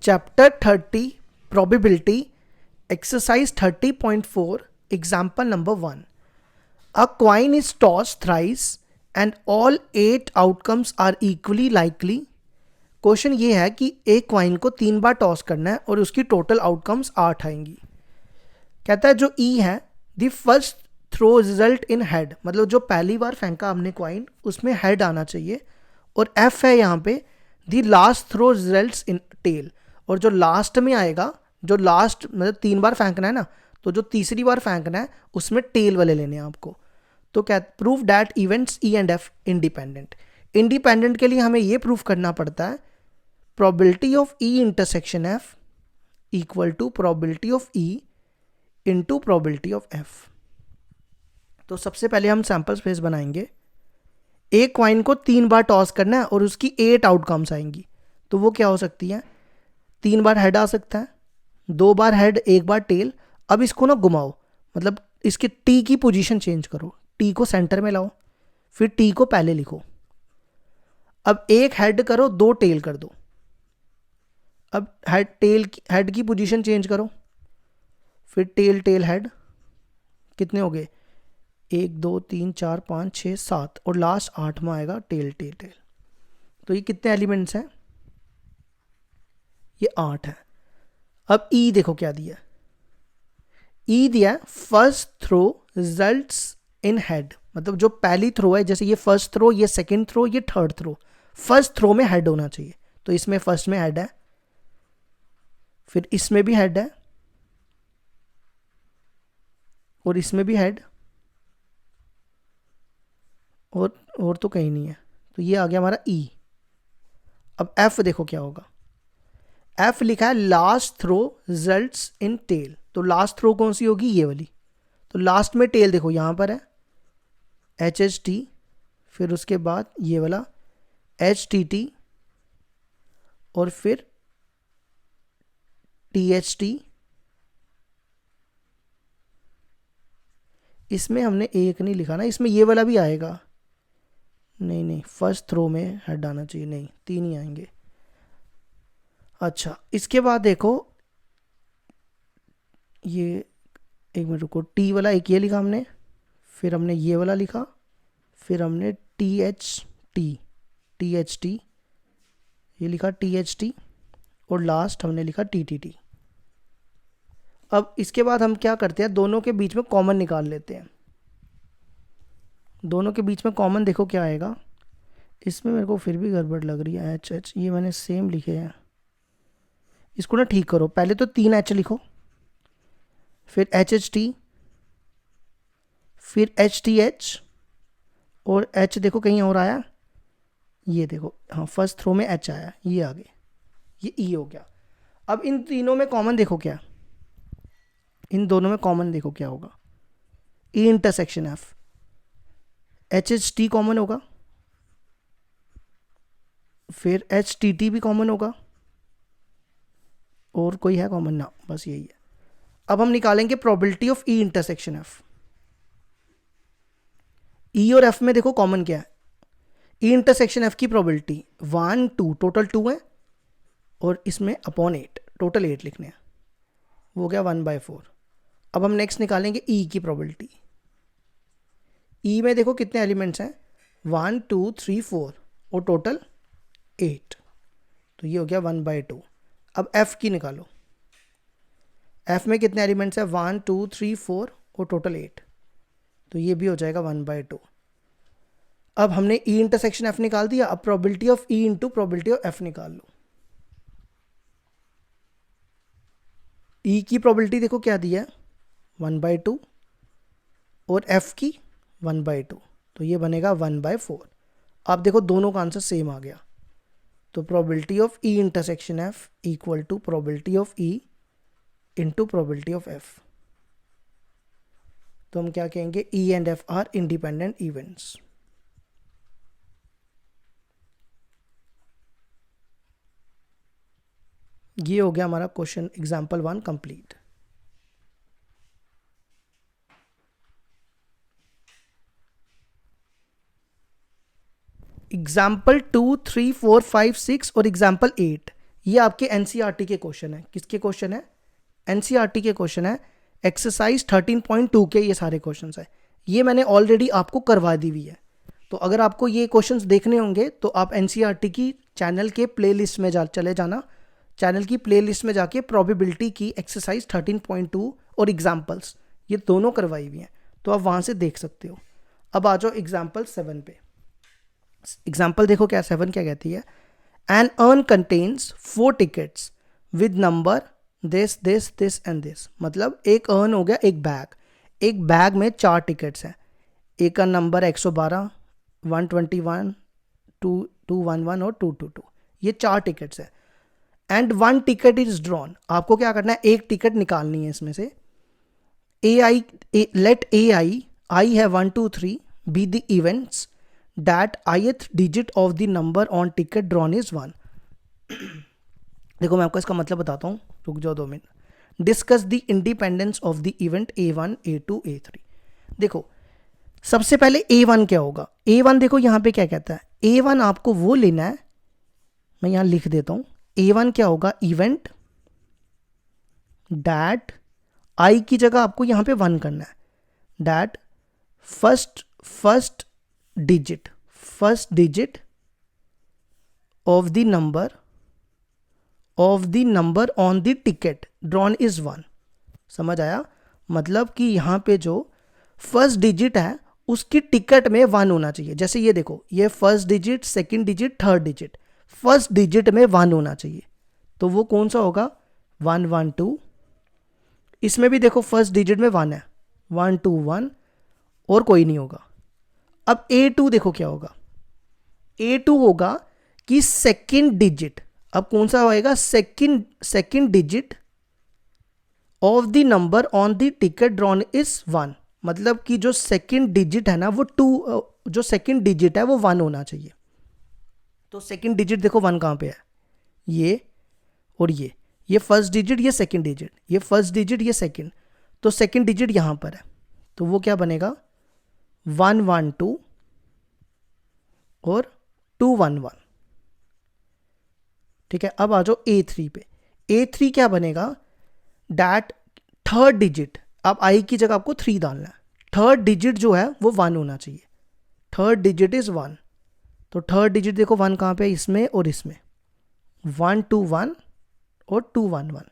Chapter 30 probability exercise 30.4 example number 1. A coin is tossed thrice and all 8 outcomes are equally likely. Question ये है कि एक coin को 3 बार toss करना है और उसकी टोटल आउटकम्स 8 आएंगी। कहता है जो ई है the first throw result in head, मतलब जो पहली बार फेंका हमने क्वाइन उसमें हेड आना चाहिए, और एफ है यहाँ पे the last throw results in tail, और जो लास्ट में आएगा, जो लास्ट मतलब 3 बार फेंकना है ना, तो जो तीसरी बार फेंकना है उसमें टेल वाले लेने हैं आपको। तो क्या prove that events E and F independent. Independent के लिए हमें ये प्रूव करना पड़ता है probability of E intersection F equal to probability of E into probability of F. तो सबसे पहले हम सैंपल स्पेस बनाएंगे। एक क्वाइन को 3 बार टॉस करना है और उसकी 8 आउटकम्स आएंगी, तो वो क्या हो सकती है? 3 बार हेड आ सकता है, 2 बार हेड, 1 बार टेल। अब इसको ना घुमाओ, मतलब इसके टी की पोजीशन चेंज करो, टी को सेंटर में लाओ, फिर टी को पहले लिखो। अब एक हेड करो, 2 टेल कर दो। अब हेड की पोजीशन चेंज करो, फिर टेल टेल हेड। कितने हो गए? 1 2 3 4 5 6 7 और लास्ट 8 में आएगा टेल टेल टेल। तो ये कितने एलिमेंट्स हैं? ये 8 है। अब ई देखो क्या दिया। ई दिया first throw results in head, मतलब जो पहली थ्रो है, जैसे ये फर्स्ट थ्रो, ये सेकंड थ्रो, ये थर्ड थ्रो, फर्स्ट थ्रो में हेड होना चाहिए। तो इसमें फर्स्ट में हेड है, फिर इसमें भी हेड है, और इसमें भी हेड, और तो कहीं नहीं है। तो ये आ गया हमारा ई। अब एफ देखो क्या होगा। एफ लिखा है last throw results in tail, तो लास्ट थ्रो कौन सी होगी? ये वाली। तो लास्ट में टेल देखो यहां पर है एच एच टी, फिर उसके बाद ये वाला एच टी टी, और फिर टी एच टी। इसमें हमने एक नहीं लिखा ना, इसमें ये वाला भी आएगा। नहीं, फर्स्ट थ्रो में हेड आना चाहिए। नहीं, 3 ही आएंगे। अच्छा, इसके बाद देखो ये, एक मिनट रुको, टी वाला एक ये लिखा हमने, फिर हमने ये वाला लिखा, फिर हमने टी एच टी ये लिखा टी एच टी, और लास्ट हमने लिखा टी टी टी। अब इसके बाद हम क्या करते हैं, दोनों के बीच में कॉमन निकाल लेते हैं। दोनों के बीच में कॉमन देखो क्या आएगा। इसमें मेरे को फिर भी गड़बड़ लग रही है, एच ये मैंने सेम लिखे हैं। इसको ना ठीक करो, पहले तो 3 एच लिखो, फिर एच एच टी, फिर एच टी एच, और एच देखो कहीं और आया, ये देखो, हाँ फर्स्ट थ्रो में एच आया, ये आ गया, ये ई हो गया। अब इन तीनों में कॉमन देखो क्या, इन दोनों में कॉमन देखो क्या होगा। ई intersection F, H H T common होगा, फिर एच टी टी भी कॉमन होगा, और कोई है कॉमन ना? बस यही है। अब हम निकालेंगे probability of E intersection F. E और एफ में देखो कॉमन क्या है। ई इंटरसेक्शन एफ की प्रोबेबिलिटी 1 2, टोटल 2 है, और इसमें अपॉन 8, टोटल 8 लिखने हैं, वो गया 1/4। अब हम नेक्स्ट निकालेंगे ई की प्रोबेबिलिटी। ई में देखो कितने एलिमेंट्स हैं, 1 2 3 4, और टोटल 8, तो ये हो गया 1/2। अब एफ की निकालो। एफ में कितने एलिमेंट्स हैं, 1 2 3 4, और टोटल 8, तो ये भी हो जाएगा 1/2। अब हमने ई इंटरसेक्शन एफ निकाल दिया। अब probability of E into probability of F निकाल लो। ई की प्रोबेबिलिटी देखो क्या दिया है, 1/2, और एफ की 1/2, तो ये बनेगा 1/4। अब देखो दोनों का आंसर सेम आ गया। तो probability of E intersection F equal to probability of E into probability of F. तो हम क्या कहेंगे, E and F are independent events. ये हो गया हमारा क्वेश्चन एग्जाम्पल 1 कंप्लीट। एग्जाम्पल 2 3 4 5 6 और एग्जाम्पल 8, ये आपके एनसीईआरटी के क्वेश्चन है। किसके क्वेश्चन है? एनसीईआरटी के क्वेश्चन है। एक्सरसाइज 13.2 के ये सारे क्वेश्चंस है। ये मैंने ऑलरेडी आपको करवा दी हुई है। तो अगर आपको ये क्वेश्चंस देखने होंगे तो आप एनसीईआरटी की चैनल के प्लेलिस्ट में चले जाना। चैनल की प्लेलिस्ट में जाके प्रोबेबिलिटी की एक्सरसाइज 13.2 और एग्जाम्पल्स ये दोनों करवाई हुई हैं, तो आप वहाँ से देख सकते हो। अब आ जाओ एग्जाम्पल 7 पे। एग्जाम्पल देखो क्या 7 क्या कहती है। An urn contains 4 tickets with number this this this and this. मतलब एक अर्न हो गया एक बैग में 4 टिकट्स हैं। एक का नंबर 112, 121, 211 और 222। ये 4 टिकट्स है। And 1 ticket is drawn. आपको क्या करना है? एक टिकट निकालनी है इसमें से। let AI, I have 1 2 3 be the events that ith digit of the number on ticket drawn is 1। देखो मैं आपको इसका मतलब बताता हूँ, रुक जाओ 2 minute. Discuss the independence of the event A1 A2 A3। देखो सबसे पहले A1 क्या होगा? A1 देखो यहाँ पे क्या कहता है। A1 आपको वो लेना है, मैं यहाँ लिख देता हूँ। A1 क्या होगा? इवेंट डैट आई की जगह आपको यहां पे 1 करना है। That first digit of the number on the ticket drawn is 1। समझ आया? मतलब कि यहां पे जो फर्स्ट डिजिट है उसकी टिकट में 1 होना चाहिए। जैसे ये देखो, ये first digit, second digit, third digit, first digit में 1 होना चाहिए। तो वो कौन सा होगा? 1 1 2। इसमें भी देखो फर्स्ट डिजिट में 1 है, 1 2 1 और कोई नहीं होगा। अब A2 देखो क्या होगा? A2 होगा कि सेकंड डिजिट। अब कौन सा होएगा? Second digit of the number on the ticket drawn is 1। मतलब कि जो सेकंड डिजिट है ना वो 2, जो सेकंड डिजिट है वो 1 होना चाहिए। तो सेकंड डिजिट देखो 1 कहां पे है? ये और ये फर्स्ट डिजिट, ये सेकंड डिजिट, ये फर्स्ट डिजिट, ये सेकंड। तो सेकंड डिजिट यहां पर है, तो वो क्या बनेगा? 1 1 2 और 2 1 1। ठीक है। अब आ जाओ A3 पे। A3 क्या बनेगा? That third digit. अब आई की जगह आपको 3 डालना है। थर्ड डिजिट जो है वो 1 होना चाहिए। Third digit is 1। तो थर्ड डिजिट देखो 1 कहां पे है? इसमें और इसमें। 1 2 1 और 2 1 1।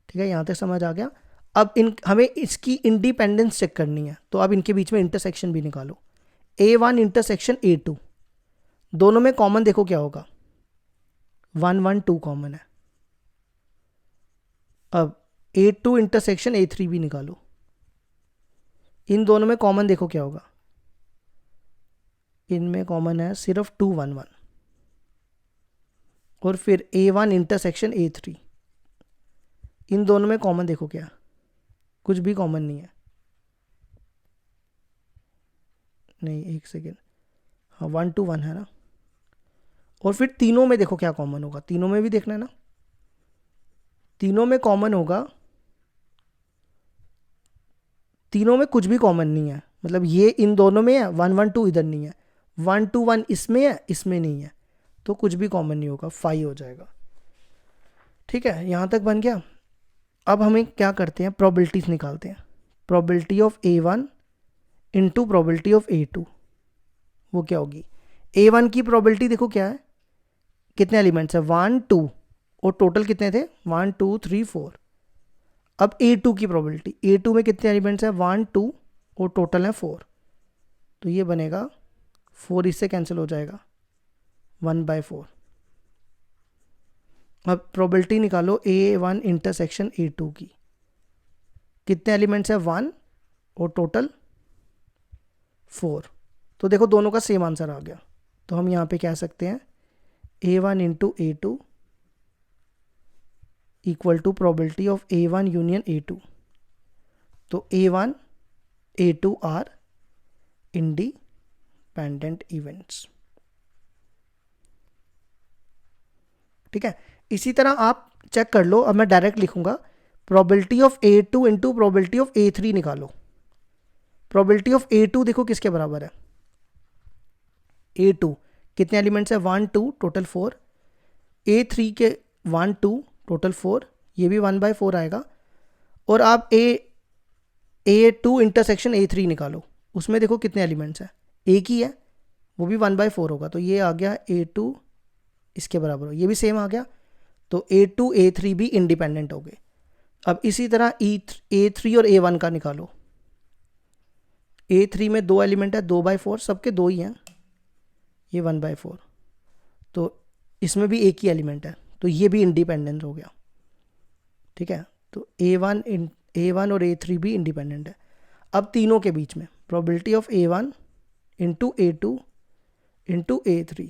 ठीक है, यहां तक समझ आ गया। अब हमें इसकी इंडिपेंडेंस चेक करनी है, तो अब इनके बीच में इंटरसेक्शन भी निकालो। A1 इंटरसेक्शन A2, दोनों में कॉमन देखो क्या होगा? 1 1 2 कॉमन है। अब A2 इंटरसेक्शन A3 भी निकालो। इन दोनों में कॉमन देखो क्या होगा? इनमें कॉमन है सिर्फ 2 1 1। और फिर A1 इंटरसेक्शन A3, इन दोनों में कॉमन देखो क्या? कुछ भी कॉमन नहीं है। नहीं, एक सेकेंड, हाँ 1 2 1 है ना। और फिर तीनों में देखो क्या कॉमन होगा? तीनों में भी देखना है ना। तीनों में कॉमन होगा, तीनों में कुछ भी कॉमन नहीं है। मतलब ये इन दोनों में है, 1 1 2 इधर नहीं है, 1 2 1 इसमें है, इसमें नहीं है, तो कुछ भी कॉमन नहीं होगा, 5 हो जाएगा। ठीक है, यहां तक बन गया। अब हमें क्या करते हैं? प्रोबेबिलिटीज निकालते हैं। Probability of A1 into probability of A2, वो क्या होगी? A1 की प्रोबेबिलिटी देखो क्या है? कितने एलिमेंट्स है? 1 2 और टोटल कितने थे? 1 2 3 4। अब A2 की प्रोबेबिलिटी, A2 में कितने एलिमेंट्स है? 1 2 और टोटल है 4। तो ये बनेगा 4 इससे कैंसिल हो जाएगा, 1/4। अब प्रोबेबिलिटी निकालो A1 इंटरसेक्शन A2 की। कितने एलिमेंट्स है? 1 और टोटल 4। तो देखो दोनों का सेम आंसर आ गया। तो हम यहाँ पे कह सकते हैं A1 into A2 equal to probability of A1 union A2। तो A1 A2 are independent events. ठीक है, इसी तरह आप चेक कर लो। अब मैं डायरेक्ट लिखूंगा, probability of A2 into probability of A3 निकालो। प्रोबेबिलिटी ऑफ A2 देखो किसके बराबर है? A2 कितने एलिमेंट्स है? 1 2 टोटल 4। A3 के 1 2 टोटल 4, ये भी 1/4 आएगा। और आप A2 इंटरसेक्शन A3 निकालो, उसमें देखो कितने एलिमेंट्स हैं, एक ही है, वो भी 1/4 होगा। तो ये आ गया A2 इसके बराबर हो, ये भी सेम आ गया। तो A2 A3 भी इंडिपेंडेंट हो गए। अब इसी तरह A3 और A1 का निकालो। A3 में 2 एलिमेंट है, 2/4, सबके 2 ही हैं, ये 1/4। तो इसमें भी एक ही एलिमेंट है, तो ये भी इंडिपेंडेंट हो गया। ठीक है, तो A1 और A3 भी इंडिपेंडेंट है। अब तीनों के बीच में probability of A1 into A2 into A3।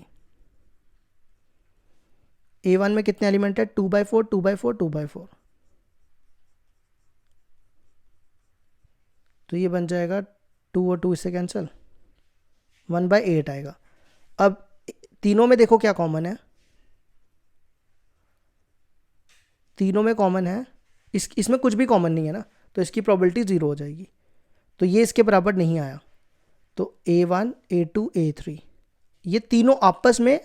A1 में कितने एलिमेंट है, 2/4 2/4 2/4, तो ये बन जाएगा 2 और 2 इससे कैंसिल, 1/8 आएगा। अब तीनों में देखो क्या कॉमन है, तीनों में कॉमन है, इसमें कुछ भी कॉमन नहीं है ना, तो इसकी प्रोबेबिलिटी 0 हो जाएगी। तो ये इसके बराबर नहीं आया। तो A1 A2 A3 ये तीनों आपस में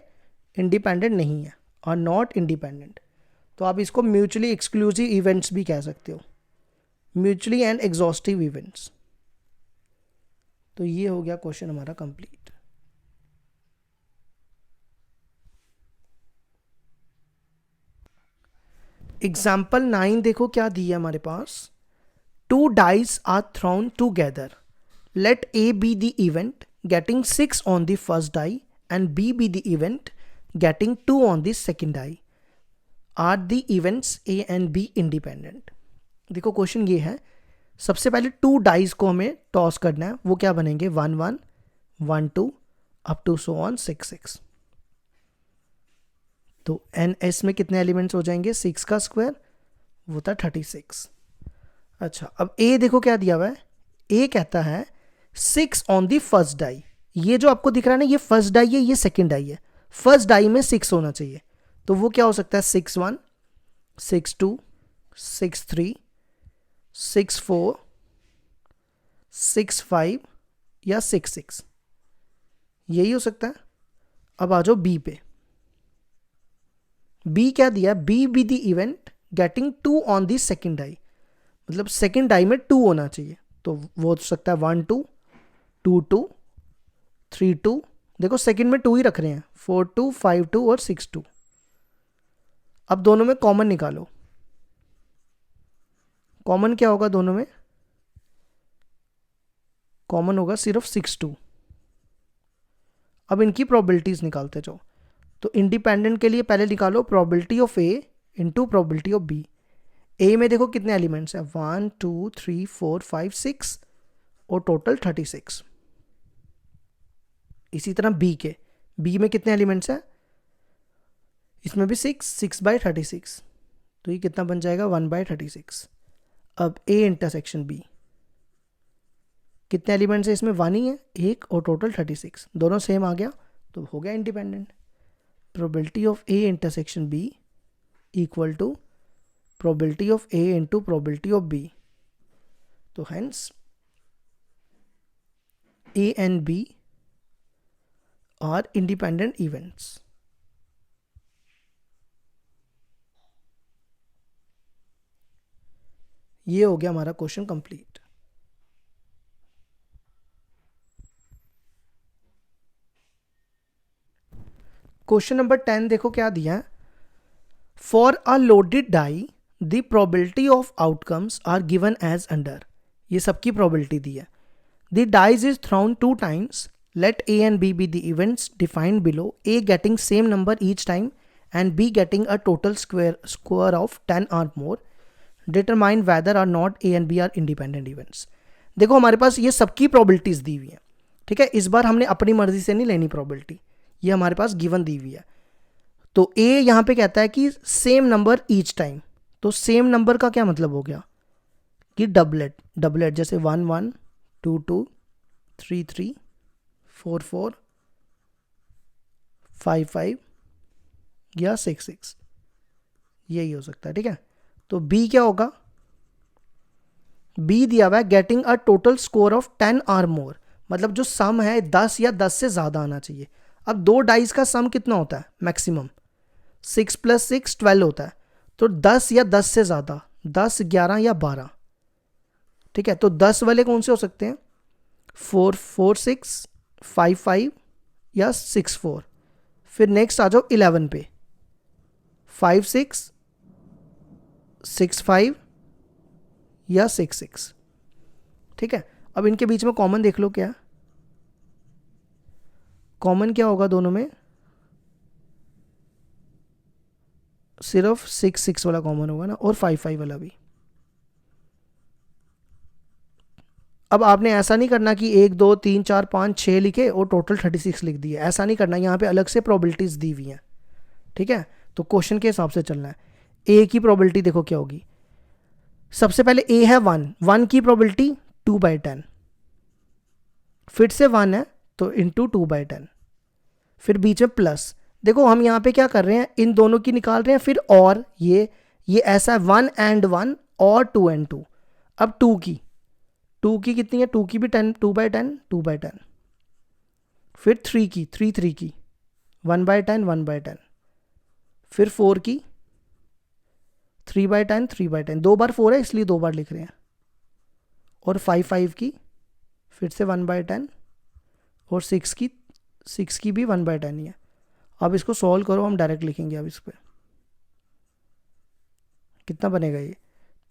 इंडिपेंडेंट नहीं है और नॉट इंडिपेंडेंट। तो आप इसको म्यूचुअली एक्सक्लूसिव इवेंट्स भी कह सकते हो, म्यूचुअली एंड एग्जॉस्टिव इवेंट्स। तो ये हो गया क्वेश्चन हमारा कंप्लीट। एग्जाम्पल 9 देखो क्या दिया हमारे पास। 2 dice are thrown together. Let A be the event getting 6 on the first die and B be the event getting 2 on the second die. Are the events A and B independent? देखो question ये है, सबसे पहले 2 dice को हमें toss करना है, वो क्या बनेंगे 1 1 1 2 अप टू सो ऑन 6 6। तो NS में कितने एलिमेंट्स हो जाएंगे, 6 का स्क्वायर वो था 36। अच्छा, अब A देखो क्या दिया हुआ है, A कहता है 6 ऑन दी फर्स्ट डाई। ये जो आपको दिख रहा है ना, ये फर्स्ट डाई है, ये सेकंड डाई है। फर्स्ट डाई में 6 होना चाहिए, तो वो क्या हो सकता है 6 1 6 2 6 3 6 4 6 5 या 6 6, यही हो सकता है। अब आ जाओ B पे। B क्या दिया, B be the event getting 2 on the second die, मतलब सेकेंड डाई में 2 होना चाहिए, तो वो हो सकता है 1 2 2 2 3 2, देखो सेकेंड में 2 ही रख रहे हैं, 4 2 5 2 और 6 2। अब दोनों में कॉमन निकालो, कॉमन क्या होगा दोनों में, कॉमन होगा सिर्फ 6 2। अब इनकी प्रोबेबिलिटीज निकालते जाओ। तो इंडिपेंडेंट के लिए पहले निकालो probability of A into probability of B। A में देखो कितने एलिमेंट्स हैं, 1 2 3 4 5 6 और टोटल 36। इसी तरह B में कितने एलिमेंट्स हैं, इसमें भी 6/36, तो ये कितना बन जाएगा 1/36। अब A इंटरसेक्शन B, कितने एलिमेंट्स है इसमें, 1 ही है, 1 और टोटल 36, दोनों सेम आ गया, तो हो गया independent. Probability of A intersection B equal to probability of A into probability of B। तो hence A and B are independent events. ये हो गया हमारा क्वेश्चन कंप्लीट। क्वेश्चन नंबर 10 देखो क्या दिया है, for a loaded die the probability of outcomes are given as under. ये सबकी प्रोबेबिलिटी दी है। The dies is thrown 2 times, let A and B be the events defined below, A getting same number each time and B getting a total score of 10 or more, determine whether or not A and B are independent events। देखो हमारे पास ये सबकी probabilities दी हुई है, ठीक है, इस बार हमने अपनी मर्जी से नहीं लेनी प्रोबेबिलिटी, ये हमारे पास गिवन दी हुई है। तो A यहाँ पे कहता है कि सेम नंबर ईच टाइम, तो सेम नंबर का क्या मतलब हो गया कि डबलेट, जैसे 1 1 2 2 3 3 4 4 5 5 या 6 6, यही हो सकता है, ठीक है। तो B क्या होगा, B दिया हुआ है getting a total score of 10 और मोर, मतलब जो सम है 10 या 10 से ज़्यादा आना चाहिए। अब 2 डाइस का सम कितना होता है मैक्सिमम, 6 + 6 12 होता है, तो 10 या 10 से ज़्यादा, 10, 11 या 12, ठीक है। तो 10 वाले कौन से हो सकते हैं? 4 4 6, 5 5 या 6 4। फिर नेक्स्ट आ जाओ 11 पे, 5 6, 6 5 या 6 6, ठीक है। अब इनके बीच में कॉमन देख लो, क्या कॉमन क्या होगा दोनों में? सिर्फ 6 6 वाला कॉमन होगा ना, और 5 5 वाला भी। अब आपने ऐसा नहीं करना कि 1 2 3 4 5 6 लिखे और टोटल 36 लिख दिए, ऐसा नहीं करना। यहाँ पे अलग से प्रोबेबिलिटीज दी हुई हैं, ठीक है। तो क्वेश्चन के हिसाब से चलना है। ए की प्रोबेबिलिटी देखो क्या होगी। सबसे पहले ए है 1, 1 की प्रोबेबिलिटी 2/10, फिर से 1 है तो इंटू 2/10, फिर बीच में प्लस। देखो हम यहाँ पे क्या कर रहे हैं, इन दोनों की निकाल रहे हैं, फिर और ये ऐसा है 1 and 1 और 2 and 2। अब 2 की कितनी है? 2 की भी 10, 2/10, 2/10। फिर 3 की 3 की 1/10, 1/10। फिर 4 की 3/10, 3/10, 2 बार 4 है इसलिए 2 बार लिख रहे हैं। और 5 5 की फिर से 1/10, और 6 की भी 1/10 ही है। अब इसको सॉल्व करो, हम डायरेक्ट लिखेंगे अब इस पर। कितना बनेगा ये?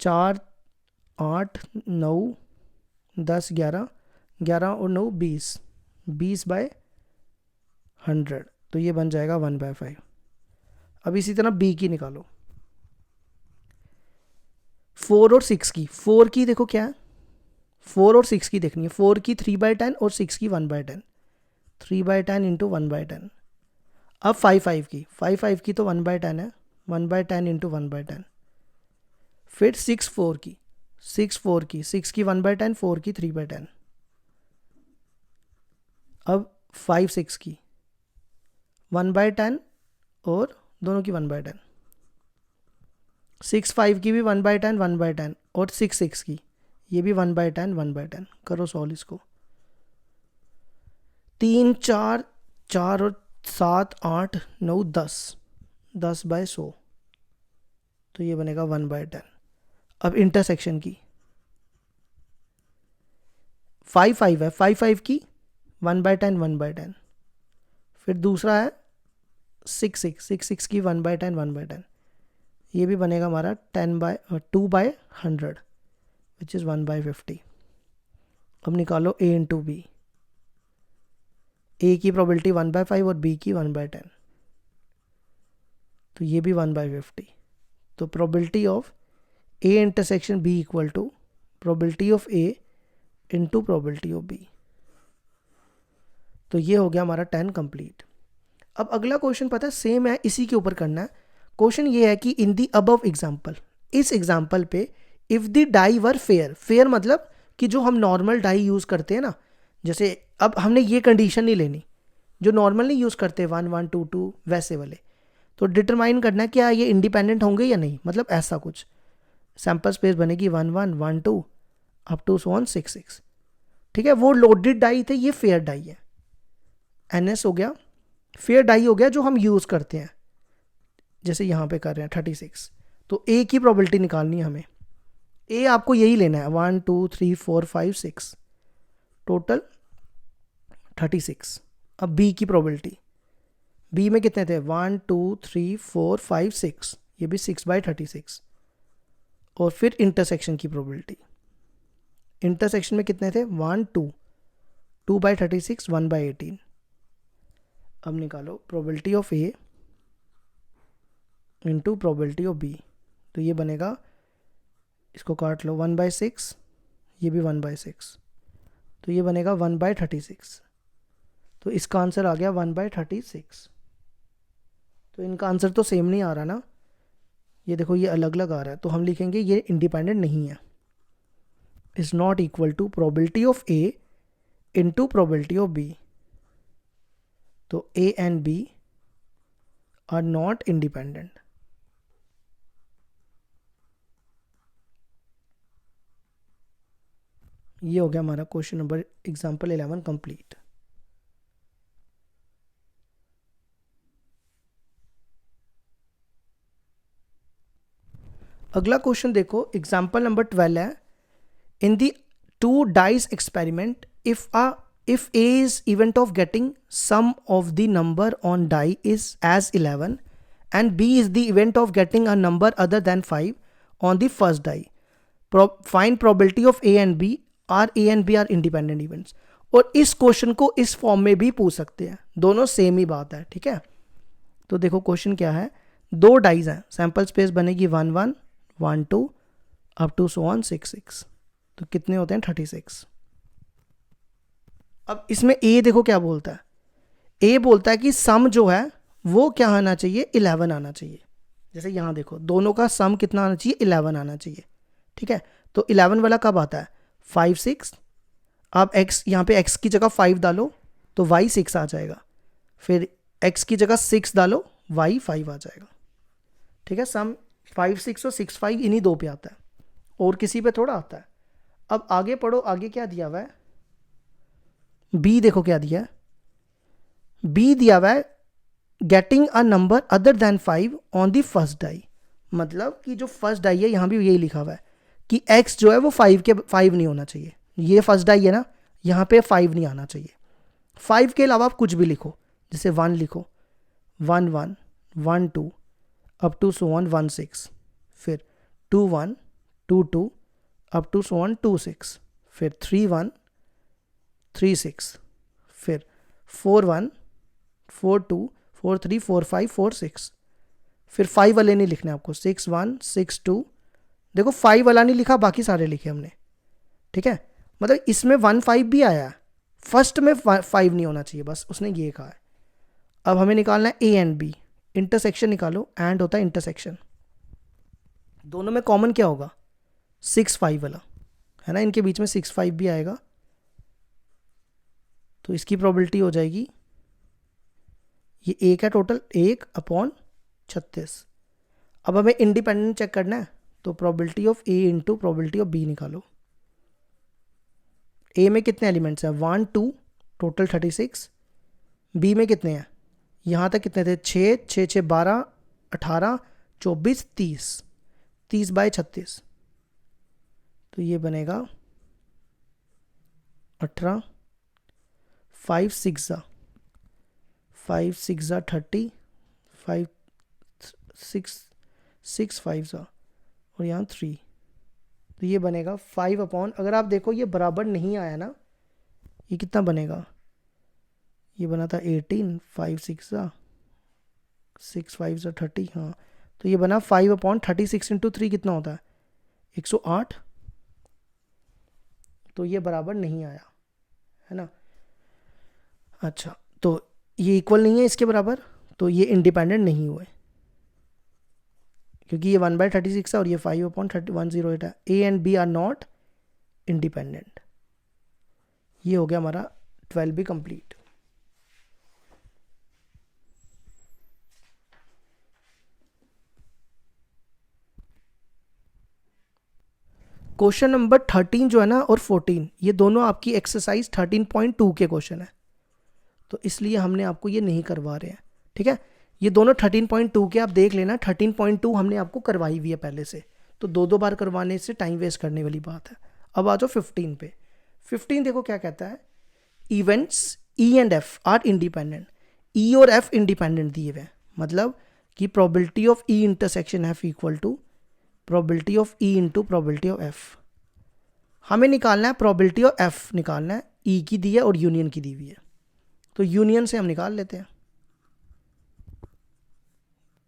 4 8 9 10 11, 11 और 9 20, 20/100, तो ये बन जाएगा 1/5। अब इसी तरह बी की निकालो, 4 और 6 की। 4 की देखो क्या है, 4 और 6 की देखनी है। 4 की 3/10 और 6 की 1/10, 3/10 इंटू 1/10। अब 5 5 की, 5 5 की तो 1/10 है, 1/10 इंटू 1/10। फिर 6 4 की, 6 4 की, 6 की 1/10, 4 की 3/10। अब 5 6 की 1/10 और दोनों की 1/10। 6 5 की भी 1/10, 1/10, और 6 6 की ये भी 1/10, 1/10। करो सॉल्व इसको। 3 4 4 और 7 8 9 10, 10/100, तो ये बनेगा 1/10। अब इंटरसेक्शन की 5 5 है, 5 5 की 1/10, 1/10। फिर दूसरा है 6 6, 6 6 की 1/10, 1/10। ये भी बनेगा हमारा 2/100, विच इज़ 1/50। अब निकालो ए इंटू बी। ए की प्रोबेबिलिटी 1/5 और बी की 1/10, तो ये भी 1/50। तो probability of A intersection B equal to probability of A into probability of B. तो ये हो गया हमारा 10 कंप्लीट। अब अगला क्वेश्चन पता है सेम है, इसी के ऊपर करना है। क्वेश्चन ये है कि इन दी अबव एग्जाम्पल, इस एग्जाम्पल पे if the die were fair, fair मतलब कि जो हम नॉर्मल डाई यूज करते हैं ना, जैसे अब हमने ये कंडीशन नहीं लेनी, जो नॉर्मल नहीं यूज करते 1 1 2 2 वैसे वाले। तो डिटरमाइन करना है क्या ये इंडिपेंडेंट होंगे या नहीं, मतलब ऐसा कुछ। सैंपल स्पेस बनेगी 1 1 1 2 अप टू सो ऑन 6 6, ठीक है। वो लोडेड डाई थे, ये फेयर डाई है। NS हो गया, फेयर डाई हो गया जो हम यूज करते हैं, जैसे यहाँ पे कर रहे हैं 36। तो ए की प्रोबेबिलिटी निकालनी है हमें। ए आपको यही लेना है 1 2 3 4 5 6, टोटल 36। अब बी की प्रोबेबिलिटी, बी में कितने थे 1 2 3 4 5 6, ये भी 6/36। और फिर इंटरसेक्शन की प्रोबेबिलिटी, इंटरसेक्शन में कितने थे 1 2, 2/36, 1/18। अब निकालो probability of A into probability of B, तो ये बनेगा, इसको काट लो 1/6, ये भी 1/6, तो ये बनेगा 1/36। तो इसका आंसर आ गया 1/36। तो इनका आंसर तो सेम नहीं आ रहा ना, ये देखो ये अलग अलग आ रहा है, तो हम लिखेंगे ये इंडिपेंडेंट नहीं है। Is not equal to probability of A into probability of B. तो A and B are not independent. ये हो गया हमारा क्वेश्चन नंबर एग्जाम्पल 11 कंप्लीट। अगला क्वेश्चन देखो, एग्जाम्पल नंबर 12 है। In the 2 dice experiment, if A is event of getting sum of the number on die is as 11 and B is the event of getting a number other than 5 on the first die, find probability of A and B are independent events। और इस question को इस form में भी पूछ सकते हैं, दोनों सेम ही बात है, ठीक है। तो देखो क्वेश्चन क्या है, 2 डाइज हैं, सैंपल स्पेस बनेगी 1 1 1 2 अप टू सो ऑन 6 6, तो कितने होते हैं 36। अब इसमें ए देखो क्या बोलता है, ए बोलता है कि सम जो है वो क्या आना चाहिए, 11 आना चाहिए। जैसे यहाँ देखो दोनों का सम कितना आना चाहिए, 11 आना चाहिए, ठीक है। तो 11 वाला कब आता है, 5 6। अब x, यहाँ पे x की जगह 5 डालो तो y 6 आ जाएगा, फिर x की जगह 6 डालो y 5 आ जाएगा, ठीक है। सम 5 6 और 6 5 इन्हीं दो पे आता है, और किसी पे थोड़ा आता है। अब आगे पढ़ो, आगे क्या दिया हुआ है, बी देखो क्या दिया है, बी दिया हुआ है getting a number other than 5 on the first die. मतलब कि जो फर्स्ट डाई है यहाँ भी यही लिखा हुआ है कि x जो है वो 5 नहीं होना चाहिए। ये फर्स्ट डाई है ना, यहाँ पे 5 नहीं आना चाहिए। 5 के अलावा आप कुछ भी लिखो, जैसे 1 लिखो, 1 1 1 2 अप टू सो ऑन 1 6, फिर 2 1 2 2 अप टू सो ऑन 2 6, फिर 3 1 3 6, फिर 4 1 4 2 4 3 4 5 4 6, फिर 5 वाले नहीं लिखने आपको, 6 1 6 2। देखो 5 वाला नहीं लिखा, बाकी सारे लिखे हमने, ठीक है। मतलब इसमें 1 5 भी आया है, फर्स्ट में 5 नहीं होना चाहिए, बस उसने ये कहा है। अब हमें निकालना है ए एंड बी, इंटरसेक्शन निकालो, एंड होता है इंटरसेक्शन। दोनों में कॉमन क्या होगा, 6 5 वाला है ना, इनके बीच में 6 5 भी आएगा, तो इसकी प्रोबेबिलिटी हो जाएगी, ये एक है टोटल 1/36। अब हमें इंडिपेंडेंट चेक करना है, तो probability of A into probability of B निकालो। ए में कितने एलिमेंट्स हैं, 1 2 टोटल 36। बी में कितने हैं, यहाँ तक कितने थे, 6 6 6 12 18 24 30, 30/36, तो ये बनेगा 18, 5 6 5 6 30, 5 6 6 5 और यहाँ 3, तो ये बनेगा 5 अपॉन, अगर आप देखो ये बराबर नहीं आया ना, ये कितना बनेगा, ये बना था 18, 5 6 6 5 30, हाँ, तो ये बना 5/36 इंटू 3 कितना होता है, 108। तो ये बराबर नहीं आया है ना। अच्छा, तो ये इक्वल नहीं है इसके बराबर, तो ये इंडिपेंडेंट नहीं हुए, क्योंकि ये 1/36 है और ये 5/108 है। A and B are not independent. ये हो गया हमारा 12 भी कंप्लीट। क्वेश्चन नंबर 13 जो है ना और 14, ये दोनों आपकी एक्सरसाइज 13.2 के क्वेश्चन है, तो इसलिए हमने आपको ये नहीं करवा रहे हैं, ठीक है। ये दोनों 13.2 के आप देख लेना, 13.2 हमने आपको करवाई हुई है पहले से, तो 2 बार करवाने से टाइम वेस्ट करने वाली बात है। अब आ जाओ 15 पे। 15 देखो क्या कहता है, events E and F are independent. E और एफ इंडिपेंडेंट दिए हुए हैं, मतलब कि probability of E intersection F equal to probability of E into probability of F. हमें निकालना है प्रोबेबिलिटी ऑफ एफ, निकालना है, ई की दी है और यूनियन की दी हुई है, तो यूनियन से हम निकाल लेते हैं।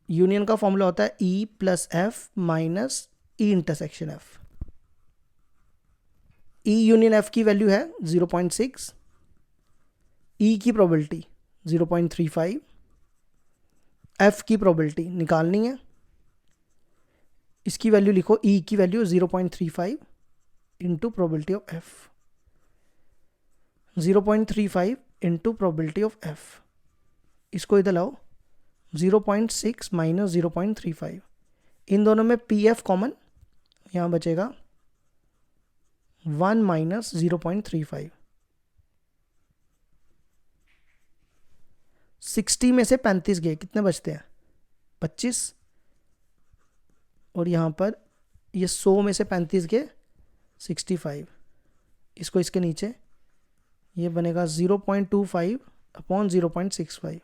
यूनियन का फॉर्मूला होता है ई प्लस एफ माइनस ई intersection F. E union F की वैल्यू है 0.6, ई की प्रोबेबिलिटी 0.35, एफ की प्रोबेबिलिटी निकालनी है, इसकी वैल्यू लिखो, ई की value 0.35 into probability of F, 0.35 into probability of F. इसको इधर लाओ, 0.6 माइनस 0.35, इन दोनों में पी एफ कॉमन, यहाँ बचेगा 1 माइनस 0.35। 60 में से 35 गए, कितने बचते हैं, 25, और यहाँ पर ये 100 में से 35 गए 65, इसको इसके नीचे, ये बनेगा 0.25 upon 0.65,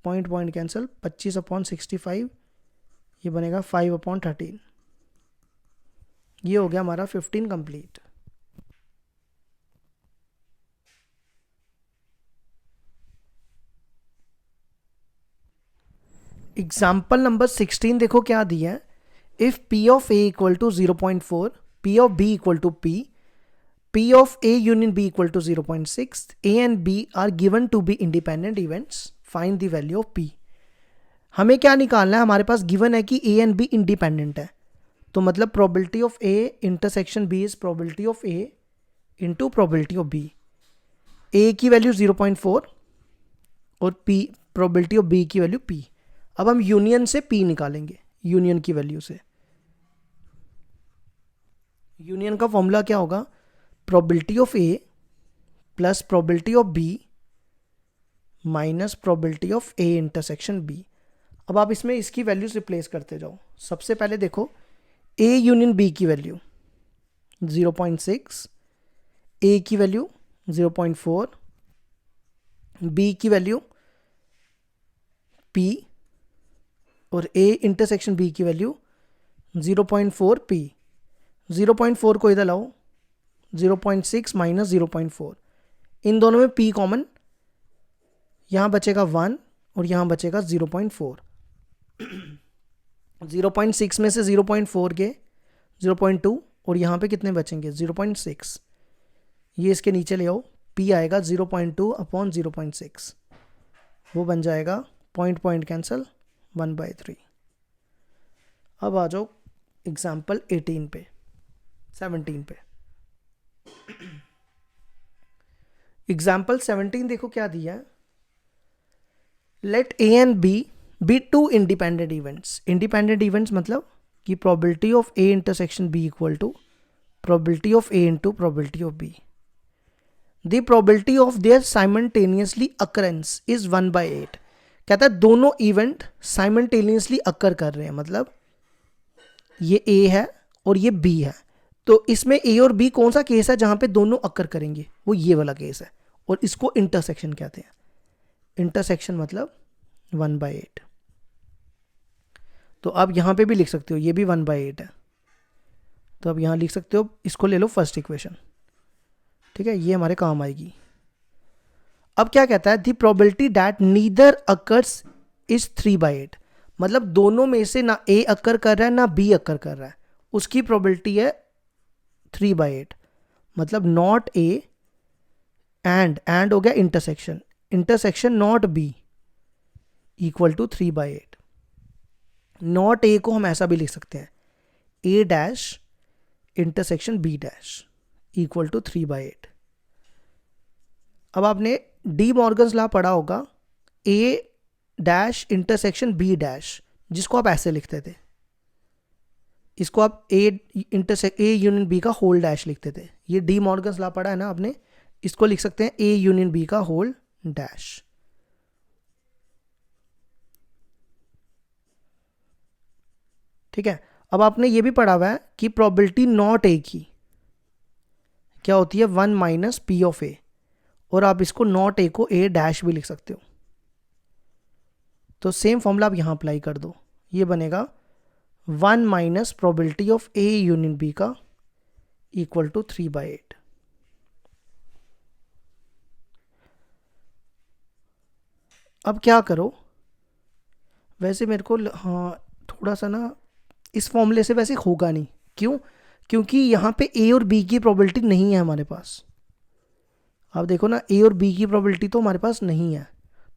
point point cancel, 25 upon 65, ये बनेगा 5 अपॉन 13। ये हो गया हमारा 15 कंप्लीट। एग्जाम्पल नंबर 16 देखो क्या दिया है। If P of A equal to 0.4, P of B equal to P of A union B equal to 0.6, A and B are given to be independent events, find the value of P। हमें क्या निकालना है, हमारे पास given है कि A and B independent है, तो मतलब probability of A intersection B is probability of A into probability of B। A की वैल्यू 0.4 और P प्रोबेबिलिटी ऑफ B की वैल्यू P। अब हम यूनियन से P निकालेंगे, यूनियन की वैल्यू से। यूनियन का फॉर्मूला क्या होगा, probability of A plus probability of B minus probability of A intersection B। अब आप इसमें इसकी वैल्यूज रिप्लेस करते जाओ। सबसे पहले देखो A यूनियन B की वैल्यू 0.6, A की वैल्यू 0.4, B की वैल्यू P और A इंटरसेक्शन B की वैल्यू 0.4 P। 0.4 को इधर लाओ, 0.6 माइनस 0.4, इन दोनों में P कॉमन, यहाँ बचेगा 1 और यहाँ बचेगा 0.4। 0.6 में से 0.4 के 0.2 और यहाँ पे कितने बचेंगे 0.6, ये इसके नीचे ले आओ, P आएगा 0.2 अपॉन 0.6, वो बन जाएगा पॉइंट पॉइंट कैंसिल 1/3। अब आ जाओ एग्जाम्पल 17 पे। एग्जाम्पल 17 देखो क्या दिया है। Let A and B be two independent events. Independent events मतलब कि probability of A intersection B equal to probability of A into probability of B। The probability of their simultaneously occurrence is 1/8। कहता है दोनों event simultaneously अकर कर रहे हैं, मतलब ये A है और ये B है, तो इसमें A और B कौन सा केस है जहां पे दोनों अकर करेंगे, वो ये वाला केस है, और इसको इंटरसेक्शन कहते हैं। इंटरसेक्शन मतलब 1/8। तो आप यहां पे भी लिख सकते हो, ये भी 1/8 है, तो अब यहां लिख सकते हो, इसको ले लो फर्स्ट इक्वेशन, ठीक है, ये हमारे काम आएगी। अब क्या कहता है, the probability that neither occurs is 3/8, मतलब दोनों में से ना A अकर कर रहा है ना B अकर कर रहा है, उसकी प्रोबेबिलिटी है 3/8। मतलब नॉट A एंड हो गया intersection not B equal to 3/8। Not A को हम ऐसा भी लिख सकते हैं, A dash intersection B dash equal to 3/8। अब आपने डी मॉर्गन्स लॉ पढ़ा होगा, A dash intersection B dash, जिसको आप ऐसे लिखते थे, इसको आप A यूनियन B का होल डैश लिखते थे। ये डी मॉर्गन्स लॉ पढ़ा है ना आपने, इसको लिख सकते हैं A यूनियन B का होल डैश। ठीक है, अब आपने ये भी पढ़ा हुआ है कि प्रोबेबिलिटी नॉट A की क्या होती है 1 माइनस P ऑफ A, और आप इसको नॉट A को A डैश भी लिख सकते हो। तो सेम फॉर्मूला आप यहां अप्लाई कर दो, ये बनेगा 1 minus probability of A union B का इक्वल टू 3/8। अब क्या करो, वैसे मेरे को हाँ थोड़ा सा ना इस फॉर्मूले से वैसे होगा नहीं, क्यों, क्योंकि यहाँ पे A और B की प्रोबेबिलिटी नहीं है हमारे पास। आप देखो ना, A और B की प्रोबेबिलिटी तो हमारे पास नहीं है,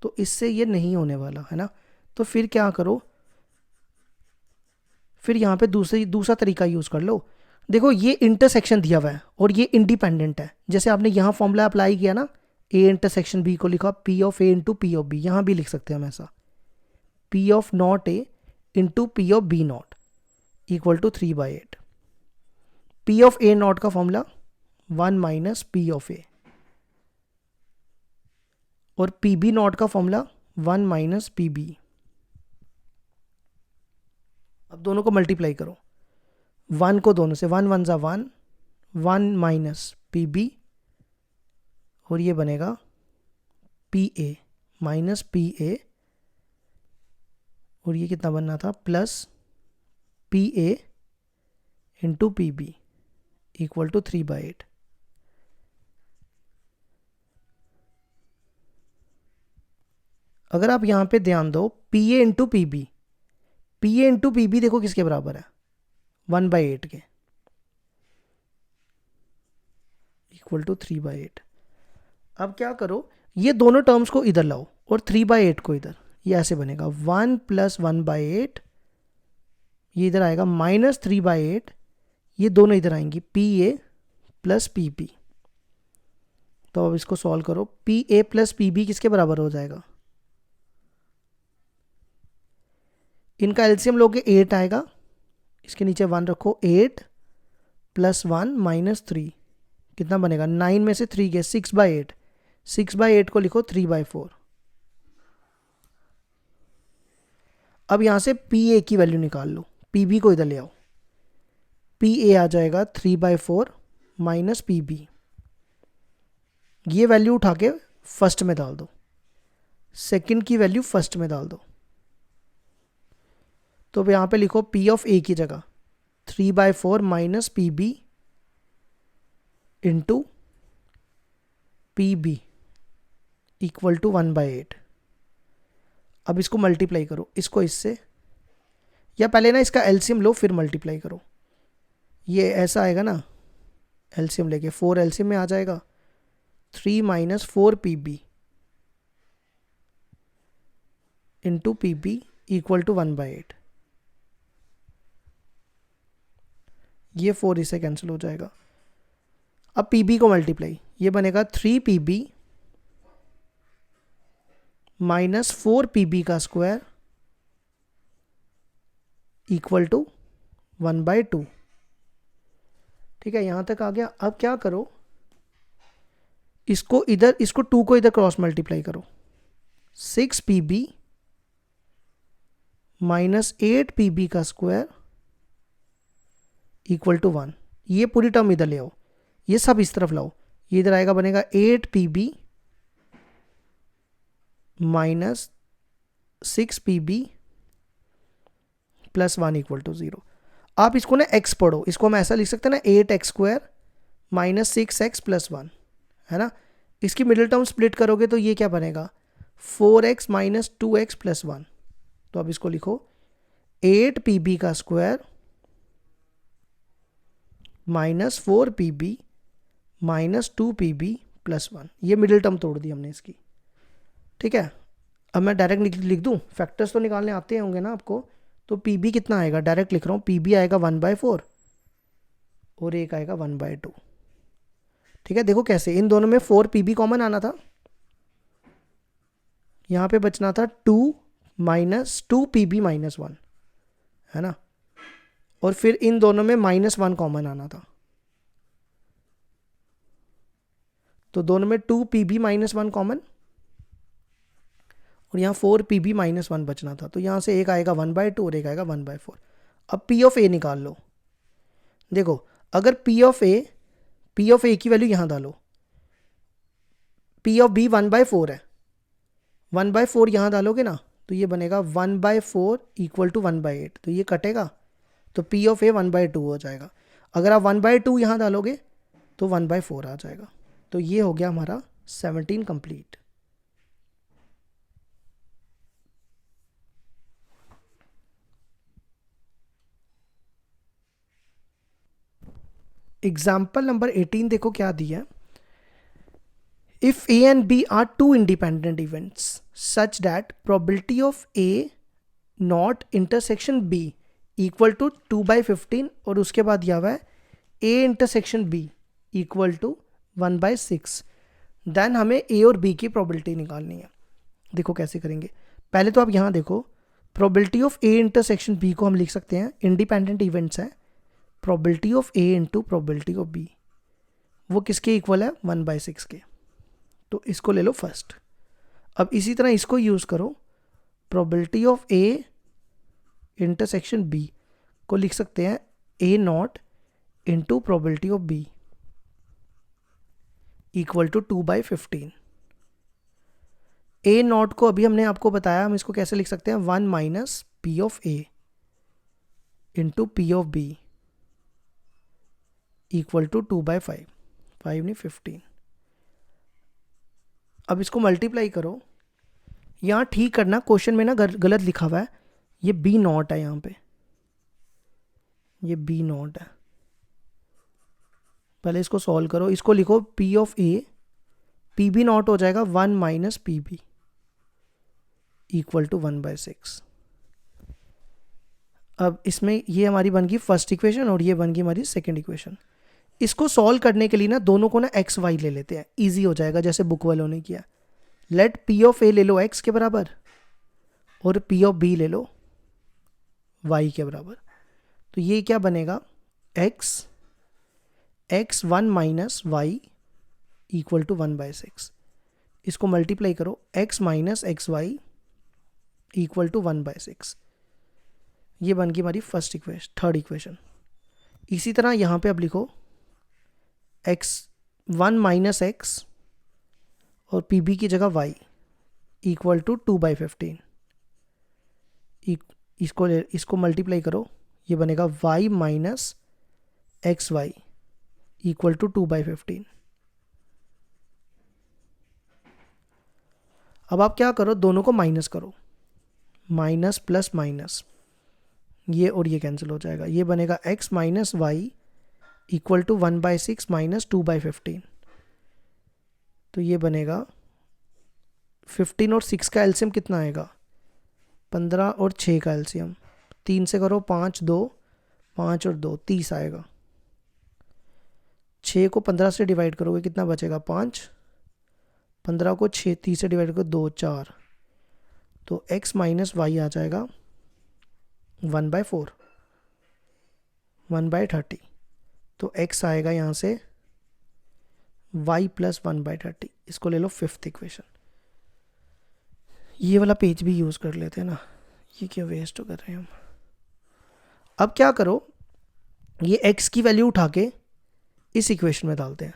तो इससे ये नहीं होने वाला है ना। तो फिर क्या करो, फिर यहाँ पे दूसरा तरीका यूज़ कर लो। देखो ये इंटरसेक्शन दिया हुआ है और ये इंडिपेंडेंट है, जैसे आपने यहाँ फॉर्मूला अप्लाई किया ना, A इंटरसेक्शन B को लिखा P of A into P of B, यहाँ भी लिख सकते हैं हम ऐसा, P of not A into P of B not equal to 3/8। P of A not का formula 1 minus P of A, और PB नॉट का फॉर्मूला 1 माइनस PB। अब दोनों को मल्टीप्लाई करो, वन को दोनों से, वन वन ज़ा one, one minus P B, और ये बनेगा P A minus P A, और ये कितना बनना था, plus P A into P B equal to 3/8। अगर आप यहाँ पे ध्यान दो, P A into P B, P A into P B देखो किसके बराबर है, 1/8 के, इक्वल टू 3/8। अब क्या करो, ये दोनों टर्म्स को इधर लाओ और 3/8 को इधर, ये ऐसे बनेगा 1 + 1/8, ये इधर आएगा -3/8, ये दोनों इधर आएंगी, P A plus P B. तो अब इसको सॉल्व करो, P A plus P B किसके बराबर हो जाएगा, इनका एलसीएम लोगे 8 आएगा, इसके नीचे 1 रखो, 8 + 1 - 3 कितना बनेगा, 9 में से 3 गए, 6/8, 6/8 को लिखो 3/4। अब यहां से पी ए की वैल्यू निकाल लो, पी बी को इधर ले आओ, पी ए आ जाएगा 3/4 माइनस पी बी, ये वैल्यू उठा के फर्स्ट में डाल दो, सेकंड की वैल्यू फर्स्ट में डाल दो। तो अब यहां पे लिखो पी ऑफ ए की जगह 3/4 minus P B into P B equal to 1/8। अब इसको मल्टीप्लाई करो, इसको इससे, या पहले ना इसका एलसीएम लो फिर मल्टीप्लाई करो, ये ऐसा आएगा ना, एलसीएम लेके 4 एलसीएम में आ जाएगा, 3 - 4 P B into P B equal to 1/8। ये 4 इससे कैंसिल हो जाएगा। अब पी बी को मल्टीप्लाई, ये बनेगा 3 P B minus 4 P B का स्क्वायर इक्वल टू 1/2। ठीक है, यहां तक आ गया। अब क्या करो, इसको इधर, इसको 2 को इधर क्रॉस मल्टीप्लाई करो, 6 P B minus 8 P B का स्क्वायर इक्वल टू 1। ये पूरी टर्म इधर ले आओ, ये सब इस तरफ लाओ, ये इधर आएगा, बनेगा 8 P B minus 6 P B plus 1 equal to 0। आप इसको ना x पढ़ो, इसको हम ऐसा लिख सकते हैं ना, 8x² माइनस 6x प्लस 1, है ना। इसकी मिडिल टर्म स्प्लिट करोगे तो ये क्या बनेगा, 4x माइनस 2x प्लस 1। तो अब इसको लिखो 8 पी बी का square minus 4 P B minus 2 P B plus 1। ये मिडिल टर्म तोड़ दी हमने इसकी। ठीक है, अब मैं डायरेक्ट लिख दूं, फैक्टर्स तो निकालने आते होंगे ना आपको। तो पी बी कितना आएगा, डायरेक्ट लिख रहा हूँ, पी बी आएगा 1/4 और एक आएगा 1/2। ठीक है, देखो कैसे, इन दोनों में 4 पी बी कॉमन आना था, यहाँ पे बचना था 2 माइनस 2 पी बी माइनस 1, है ना। और फिर इन दोनों में -1 कॉमन आना था, तो दोनों में 2 पी बी माइनस 1 कॉमन, और यहाँ 4 पी बी माइनस 1 बचना था। तो यहाँ से एक आएगा 1/2 और एक आएगा 1/4। अब पी ऑफ ए निकाल लो। देखो, अगर पी ऑफ ए की वैल्यू यहाँ डालो, पी ऑफ बी 1/4 है, 1/4 यहाँ डालोगे ना, तो ये बनेगा 1/4 इक्वल टू 1/8। तो ये कटेगा, तो पी ऑफ ए 1/2 हो जाएगा। अगर आप 1/2 यहाँ डालोगे तो 1/4 आ जाएगा। तो ये हो गया हमारा 17 कंप्लीट। एग्जाम्पल नंबर 18 देखो क्या दिया है। If A and B are two independent events such that probability of A not intersection B equal to 2/15, और उसके बाद दिया हुआ है A intersection B equal to 1/6, then हमें ए और बी की प्रोबेबिलिटी निकालनी है। देखो कैसे करेंगे। पहले तो आप यहाँ देखो, probability of A intersection B को हम लिख सकते हैं, इंडिपेंडेंट इवेंट्स हैं, probability of A into probability of B, वो किसके इक्वल है, 1/6 के। तो इसको ले लो फर्स्ट। अब इसी तरह इसको यूज़ करो, probability of A intersection B को लिख सकते हैं A not into probability of B equal to 2/15। A not को अभी हमने आपको बताया, हम इसको कैसे लिख सकते हैं, 1 minus P of A into P of B equal to 2/5, 5 नहीं 15। अब इसको मल्टीप्लाई करो, यहाँ ठीक करना, क्वेश्चन में ना गलत लिखा हुआ है, ये बी नॉट है, यहाँ पे ये बी नॉट है। पहले इसको सॉल्व करो, इसको लिखो P of A, P B not हो जाएगा 1 minus P B equal to 1/6। अब इसमें ये हमारी बन गई फर्स्ट इक्वेशन और ये बन गई हमारी सेकेंड इक्वेशन। इसको सॉल्व करने के लिए ना दोनों को ना एक्स वाई ले लेते हैं, इजी हो जाएगा, जैसे बुक वालों ने किया। लेट पी ऑफ ए ले लो एक्स के बराबर और पी ऑफ बी ले लो वाई के बराबर। तो ये क्या बनेगा, x 1 minus y equal to 1/6। इसको मल्टीप्लाई करो, x minus x y equal to 1/6। ये बन गई हमारी फर्स्ट इक्वेशन, थर्ड इक्वेशन। इसी तरह यहाँ पे अब लिखो x 1 माइनस एक्स और पी बी की जगह y इक्वल टू 2/15। इसको मल्टीप्लाई करो, ये बनेगा y minus x y equal to 2/15। अब आप क्या करो, दोनों को माइनस करो, माइनस प्लस माइनस, ये और ये कैंसिल हो जाएगा, ये बनेगा x minus y equal to 1/6 minus 2/15। तो ये बनेगा 15 और 6 का एलसीएम कितना आएगा, 15 और 6 का एलसीएम 3 से करो 5 2 5 और 2 30 आएगा। 6 को 15 से डिवाइड करोगे कितना बचेगा, 5। 15 को 30 से डिवाइड करो 2 4। तो x माइनस वाई आ जाएगा 1/4, 1/30। तो x आएगा यहाँ से y प्लस 1/30। इसको ले लो फिफ्थ इक्वेशन। ये वाला पेज भी यूज़ कर लेते हैं ना, ये क्यों वेस्ट कर रहे हैं हम। अब क्या करो, ये x की वैल्यू उठा के इस इक्वेशन में डालते हैं।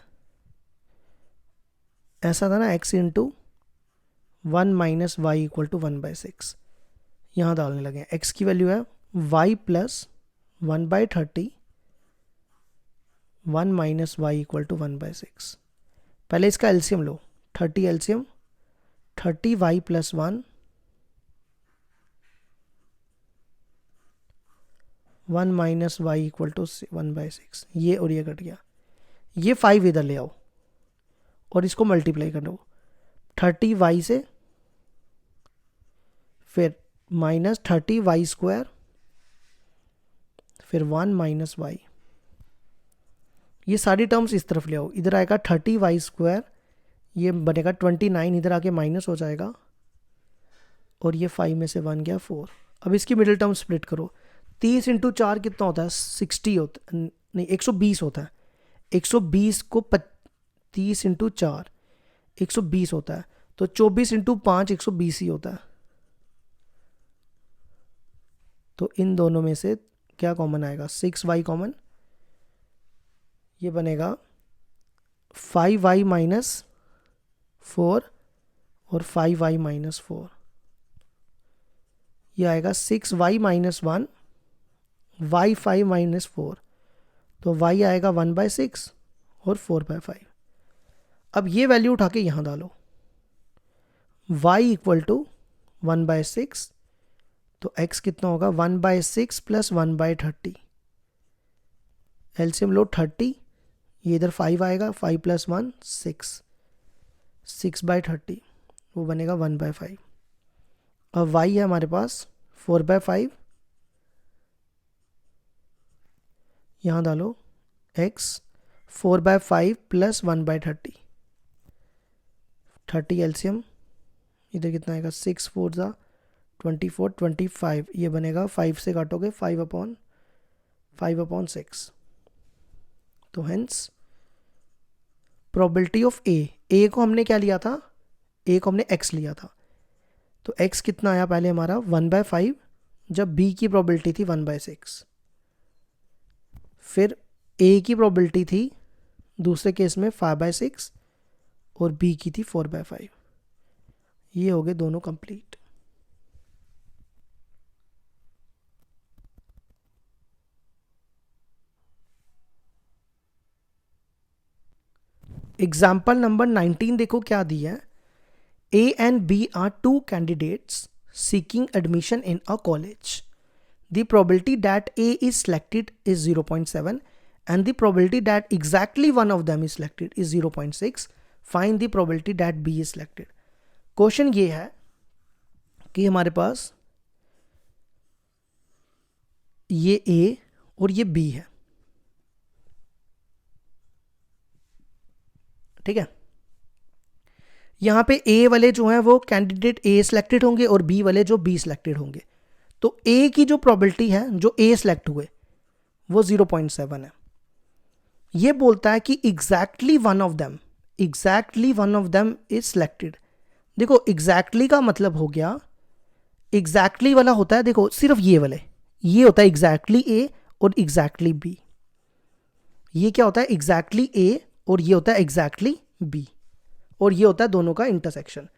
ऐसा था ना, x into 1 minus y equal to 1/6, यहाँ डालने लगे। x की वैल्यू है y plus 1/30, 1 minus y equal to 1/6। पहले इसका एलसीएम लो, 30 LCM 30 y plus 1 1 minus y equal to 1/6। ये और ये कट गया, ये 5 इधर ले आओ और इसको मल्टीप्लाई कर दो 30 y से, फिर माइनस 30 वाई स्क्वायर, फिर 1 माइनस वाई। ये सारी टर्म्स इस तरफ ले आओ, इधर आएगा 30 वाई स्क्वायर, ये बनेगा 29, इधर आके माइनस हो जाएगा और ये 5 में से 1 गया 4। अब इसकी मिडिल टर्म स्प्लिट करो, 30 इंटू 4 कितना होता है, 60 होता नहीं 120 होता है। 120 को 30 इंटू 4 120 होता है, तो 24 इंटू 5 120 ही होता है। तो इन दोनों में से क्या कॉमन आएगा, 6y कॉमन, ये बनेगा 5y माइनस 4 और 5y माइनस 4। ये आएगा 6y माइनस 1 y 5 माइनस 4, तो y आएगा 1/6 और 4/5। अब ये वैल्यू उठा के यहाँ डालो, y इक्वल टू 1/6, तो x कितना होगा 1/6 प्लस 1/30। एलसीएम लो 30, ये इधर 5 आएगा, 5 प्लस 1 6, 6/30 वो बनेगा 1/5। अब y है हमारे पास 4/5, यहाँ डालो x 4/5 प्लस 1/30, 30 एलसीएम, इधर कितना आएगा 6 4 ज़ा 24 25, ये बनेगा 5 से काटोगे 5/6। तो हेंस प्रोबेबिलिटी ऑफ ए को हमने क्या लिया था, ए को हमने x लिया था, तो x कितना आया पहले हमारा 1/5, जब b की प्रोबेबिलिटी थी 1/6। फिर ए की प्रोबेबिलिटी थी दूसरे केस में 5/6 और बी की थी 4/5। ये हो गए दोनों कंप्लीट। एग्जाम्पल नंबर 19 देखो क्या दिया है। A and B are two candidates seeking admission in a college. The probability that A is selected is 0.7 and the probability that exactly one of them is selected is 0.6. Find the probability that B is selected. Question ये है कि हमारे पास ये A और ये B है, ठीक है। यहाँ पे A वाले जो हैं वो कैंडिडेट A सिलेक्टेड होंगे और B वाले जो B सिलेक्टेड होंगे। तो A की जो प्रोबेबिलिटी है जो A सिलेक्ट हुए वो 0.7 है। ये बोलता है कि exactly one of them is selected. देखो एग्जैक्टली का मतलब हो गया, एग्जैक्टली वाला होता है, देखो सिर्फ ये वाले, ये होता है एग्जैक्टली A और एग्जैक्टली B। ये क्या होता है, एग्जैक्टली A और ये होता है एग्जैक्टली B, और ये होता है दोनों का इंटरसेक्शन।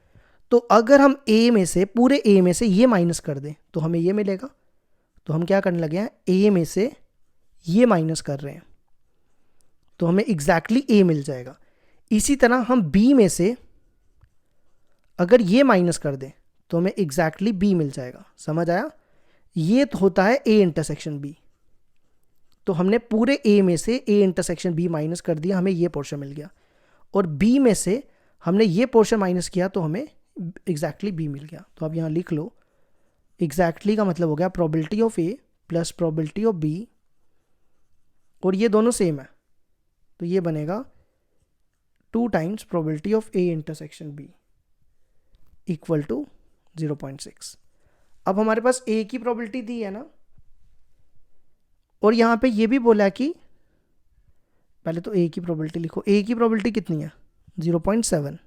तो अगर हम A में से, पूरे A में से ये माइनस कर दें तो हमें ये मिलेगा। तो हम क्या करने लगे हैं, A में से ये माइनस कर रहे हैं तो हमें एग्जैक्टली A मिल जाएगा। इसी तरह हम B में से अगर ये माइनस कर दें तो हमें एग्जैक्टली B मिल जाएगा। समझ आया? ये तो होता है A इंटरसेक्शन B। तो हमने पूरे A में से A इंटरसेक्शन B माइनस कर दिया, हमें ये पोर्शन मिल गया। और B में से हमने ये पोर्शन माइनस किया तो हमें एग्जैक्टली B मिल गया। तो अब यहाँ लिख लो, एग्जैक्टली का मतलब हो गया probability of A plus probability of B, और ये दोनों सेम है तो ये बनेगा 2 times probability of A intersection B equal to 0.6। अब हमारे पास A की प्रोबेबिलिटी दी है ना, और यहाँ पे ये भी बोला कि पहले तो A की प्रोबेबिलिटी लिखो। A की प्रोबेबिलिटी कितनी है, 0.7।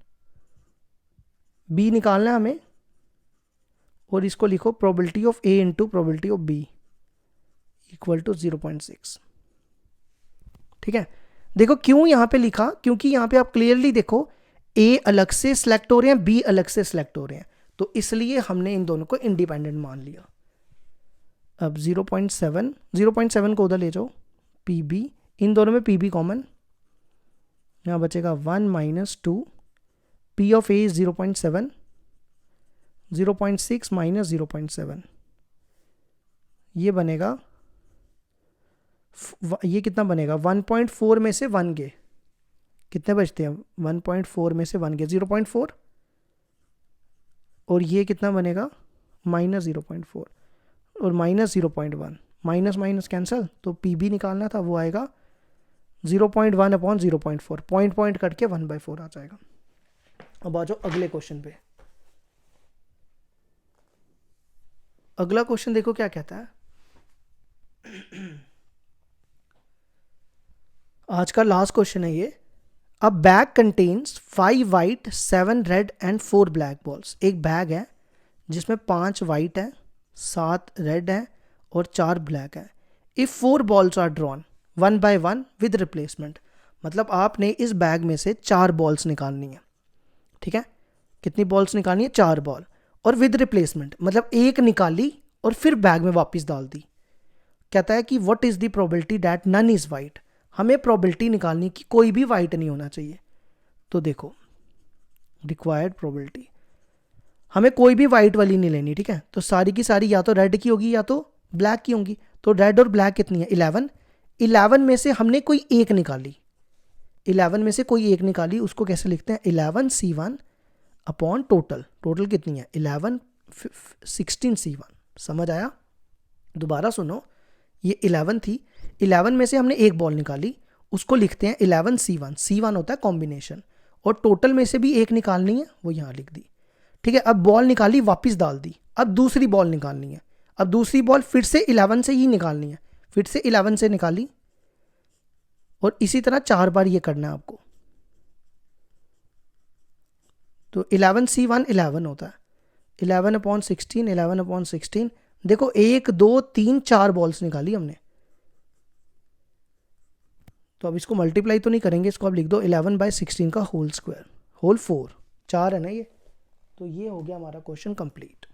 B निकालना है हमें, और इसको लिखो probability of A into probability of B equal to 0.6। ठीक है, देखो क्यों यहाँ पे लिखा, क्योंकि यहाँ पे आप क्लियरली देखो A अलग से सिलेक्ट हो रहे हैं, B अलग से सिलेक्ट हो रहे हैं, तो इसलिए हमने इन दोनों को इंडिपेंडेंट मान लिया। अब 0.7 को उधर ले जाओ, PB, इन दोनों में PB कॉमन, यहाँ बचेगा 1 minus 2, P of A is 0.7, 0.6 minus 0.7, ये बनेगा, ये कितना बनेगा, 1.4 में से 1 गए, कितने बचते हैं, 1.4 में से 1 गए 0.4, और ये कितना बनेगा माइनस 0.4 और माइनस 0.1, माइनस माइनस कैंसिल, तो PB निकालना था, वो आएगा 0.1 अपॉन 0.4, पॉइंट करके 1/4 आ जाएगा। अब आ जाओ अगले क्वेश्चन पे। अगला क्वेश्चन देखो क्या कहता है। आज का लास्ट क्वेश्चन है ये। अ bag contains 5 white 7 red and 4 black balls. एक बैग है जिसमें 5 वाइट है, 7 रेड है और 4 ब्लैक है। If 4 balls are drawn 1 by 1 with replacement, मतलब आपने इस बैग में से 4 बॉल्स निकालनी है। ठीक है, कितनी बॉल्स निकालनी है, 4 बॉल, और विद रिप्लेसमेंट मतलब एक निकाली और फिर बैग में वापस डाल दी। कहता है कि what is the probability that none is white. हमें प्रोबेबिलिटी निकालनी कि कोई भी वाइट नहीं होना चाहिए। तो देखो रिक्वायर्ड प्रोबेबिलिटी, हमें कोई भी वाइट वाली नहीं लेनी, ठीक है। तो सारी की सारी या तो रेड की होगी या तो ब्लैक की होंगी। तो रेड और ब्लैक कितनी है, 11 में से हमने कोई एक निकाली, 11 में से कोई एक निकाली, उसको कैसे लिखते हैं, 11C1 अपॉन टोटल। टोटल कितनी है 11 16C1। समझ आया? दोबारा सुनो, ये 11 थी, 11 में से हमने एक बॉल निकाली, उसको लिखते हैं 11C1। C1 होता है कॉम्बिनेशन, और टोटल में से भी एक निकालनी है, वो यहाँ लिख दी। ठीक है, अब बॉल निकाली वापस डाल दी, अब दूसरी बॉल निकालनी है, अब दूसरी बॉल फिर से 11 से ही निकालनी है, फिर से 11 से निकाली, और इसी तरह 4 बार ये करना है आपको। तो 11C1 11 होता है, 11/16, 11/16। देखो 1 2 3 4 बॉल्स निकाली हमने, तो अब इसको मल्टीप्लाई तो नहीं करेंगे, इसको अब लिख दो 11/16 का होल स्क्वायर, होल 4, 4 है ना ये। तो ये हो गया हमारा क्वेश्चन कंप्लीट।